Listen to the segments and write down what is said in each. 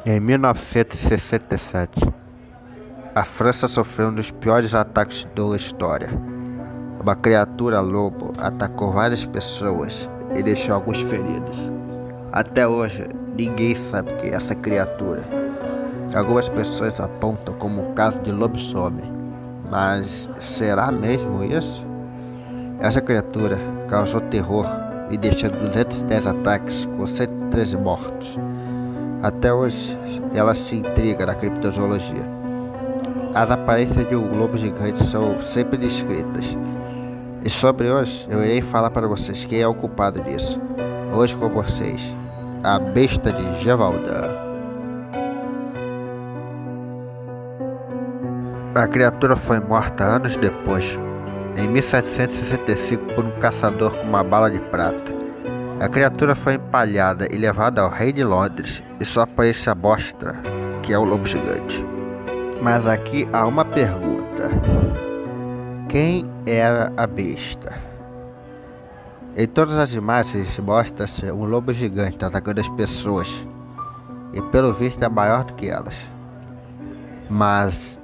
Em 1967, a França sofreu um dos piores ataques da história. Uma criatura lobo atacou várias pessoas e deixou alguns feridos. Até hoje, ninguém sabe quem é essa criatura. Algumas pessoas apontam como um caso de lobisomem, mas será mesmo isso? Essa criatura causou terror e deixou 210 ataques com 113 mortos. Até hoje, ela se intriga na criptozoologia. As aparências de um lobo gigante são sempre descritas. E sobre hoje, eu irei falar para vocês quem é o culpado disso. Hoje com vocês, a besta de Gévaudan. A criatura foi morta anos depois, em 1765, por um caçador com uma bala de prata. A criatura foi empalhada e levada ao rei de Londres, e sua aparência mostra que é o lobo gigante. Mas aqui há uma pergunta: quem era a besta? Em todas as imagens mostra-se um lobo gigante atacando as pessoas, e pelo visto é maior do que elas. Mas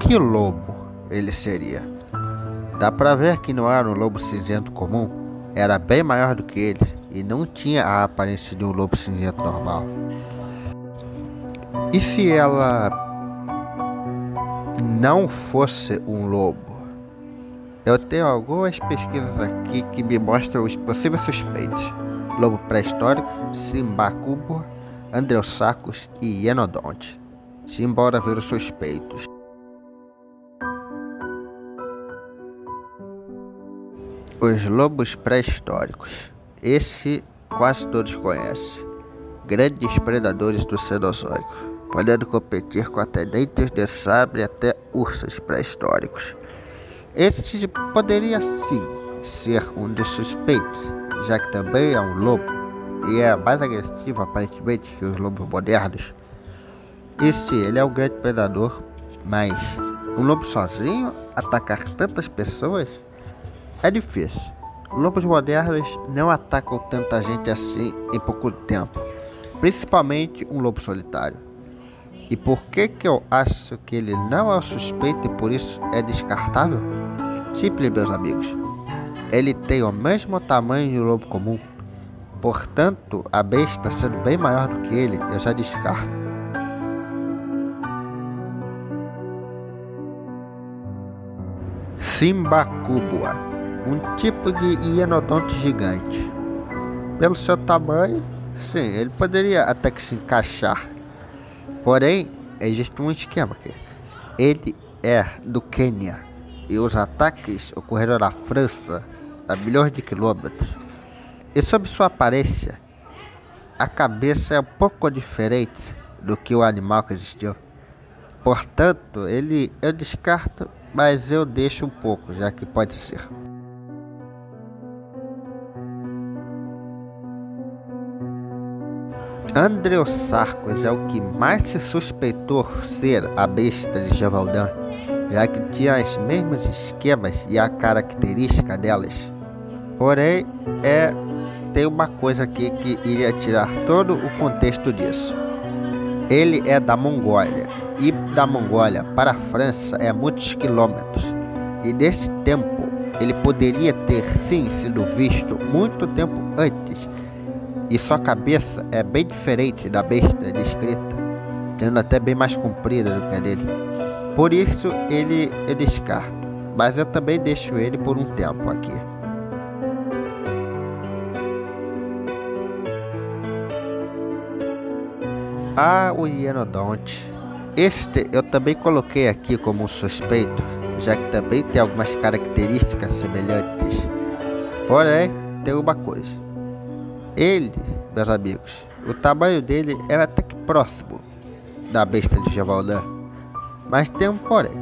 que lobo ele seria? Dá pra ver que não era um lobo cinzento comum. Era bem maior do que ele e não tinha a aparência de um lobo cinzento normal. E se ela não fosse um lobo? Eu tenho algumas pesquisas aqui que me mostram os possíveis suspeitos: lobo pré-histórico, Simbacubua, Andreossachus e Hyenodonte. Simbora ver os suspeitos. Os lobos pré-históricos. Esse quase todos conhecem. Grandes predadores do Cenozoico, podendo competir com até dentes de sabre até ursos pré-históricos. Este poderia sim ser um dos suspeitos, já que também é um lobo e é mais agressivo aparentemente que os lobos modernos. E sim, ele é um grande predador, mas um lobo sozinho atacar tantas pessoas é difícil. Lobos modernos não atacam tanta gente assim em pouco tempo, principalmente um lobo solitário. E por que eu acho que ele não é o suspeito e por isso é descartável? Simples, meus amigos. Ele tem o mesmo tamanho de um lobo comum, portanto, a besta sendo bem maior do que ele, eu já descarto. Simbacubua, um tipo de hyenodonte gigante. Pelo seu tamanho, sim, ele poderia até que se encaixar. Porém, existe um esquema aqui. Ele é do Quênia e os ataques ocorreram na França a milhões de quilômetros. E sobre sua aparência, a cabeça é um pouco diferente do que o animal que existiu. Portanto, eu descarto, mas eu deixo um pouco, já que pode ser. Andreossachus é o que mais se suspeitou ser a besta de Gévaudan, já que tinha os mesmos esquemas e a característica delas. Porém, tem uma coisa aqui que iria tirar todo o contexto disso. Ele é da Mongólia, e da Mongólia para a França é muitos quilômetros, e nesse tempo ele poderia ter sim sido visto muito tempo antes, e sua cabeça é bem diferente da besta descrita, sendo até bem mais comprida do que a dele. Por isso eu descarto, mas eu também deixo ele por um tempo aqui. O Hyenodonte. Este eu também coloquei aqui como um suspeito, já que também tem algumas características semelhantes. Porém, tem uma coisa. Ele, meus amigos, o tamanho dele é até que próximo da besta de Gévaudan. Mas tem um porém.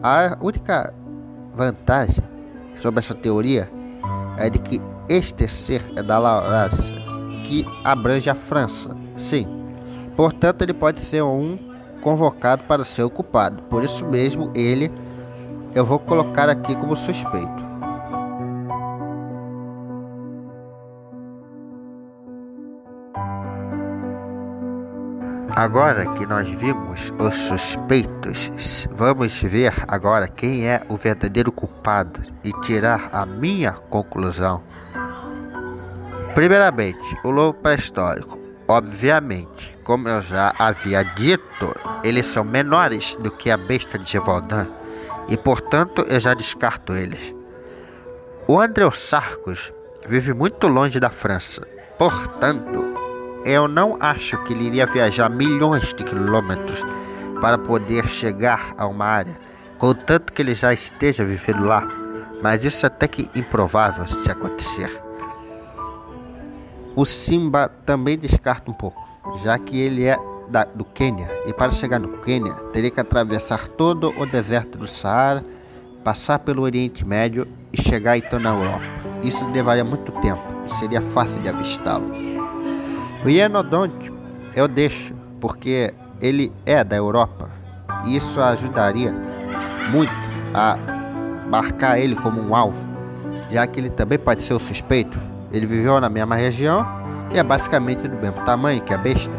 A única vantagem sobre essa teoria é de que este ser é da Laurásia, que abrange a França. Sim. Portanto, ele pode ser um convocado para ser o culpado. Por isso mesmo, eu vou colocar aqui como suspeito. Agora que nós vimos os suspeitos, vamos ver agora quem é o verdadeiro culpado e tirar a minha conclusão. Primeiramente, o lobo pré-histórico. Obviamente, como eu já havia dito, eles são menores do que a besta de Gévaudan e, portanto, eu já descarto eles. O Andreossarcus vive muito longe da França, portanto, eu não acho que ele iria viajar milhões de quilômetros para poder chegar a uma área, contanto que ele já esteja vivendo lá, mas isso é até que improvável se acontecer. O Simba também descarta um pouco, já que ele é do Quênia, e para chegar no Quênia teria que atravessar todo o deserto do Saara, passar pelo Oriente Médio e chegar então na Europa. Isso levaria muito tempo e seria fácil de avistá-lo. O Hyenodonte eu deixo, porque ele é da Europa, e isso ajudaria muito a marcar ele como um alvo, já que ele também pode ser o suspeito. Ele viveu na mesma região e é basicamente do mesmo tamanho que a besta.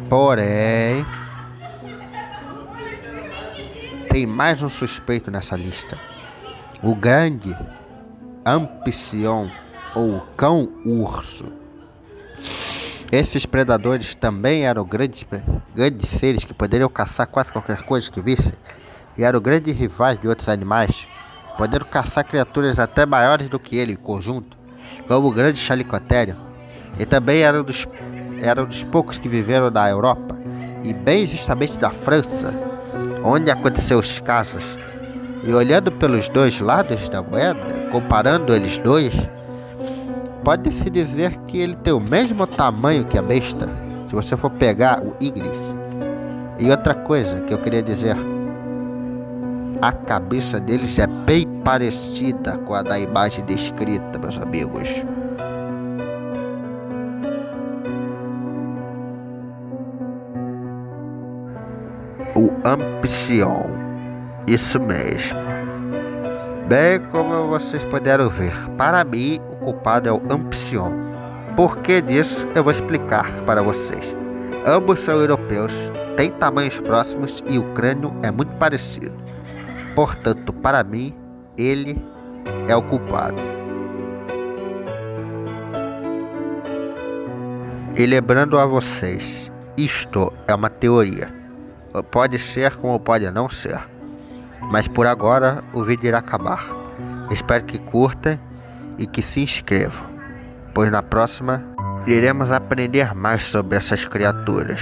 Porém, tem mais um suspeito nessa lista. O grande Ampicyon, ou cão-urso. Esses predadores também eram grandes seres que poderiam caçar quase qualquer coisa que vissem, e eram grandes rivais de outros animais, podendo caçar criaturas até maiores do que ele em conjunto, como o grande Chalicotério, e também eram dos poucos que viveram na Europa, e bem justamente da França, onde aconteceu os casos. E olhando pelos dois lados da moeda, comparando eles dois, pode-se dizer que ele tem o mesmo tamanho que a besta, se você for pegar o Ignis. E outra coisa que eu queria dizer, a cabeça deles é bem parecida com a da imagem descrita, meus amigos. O Ampicyon, isso mesmo. Bem como vocês puderam ver, para mim o culpado é o Ampicyon. Por que disso eu vou explicar para vocês. Ambos são europeus, têm tamanhos próximos e o crânio é muito parecido. Portanto, para mim, ele é o culpado. E lembrando a vocês, isto é uma teoria. Pode ser como pode não ser. Mas por agora o vídeo irá acabar. Espero que curtam e que se inscrevam, pois na próxima iremos aprender mais sobre essas criaturas.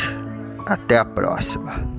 Até a próxima.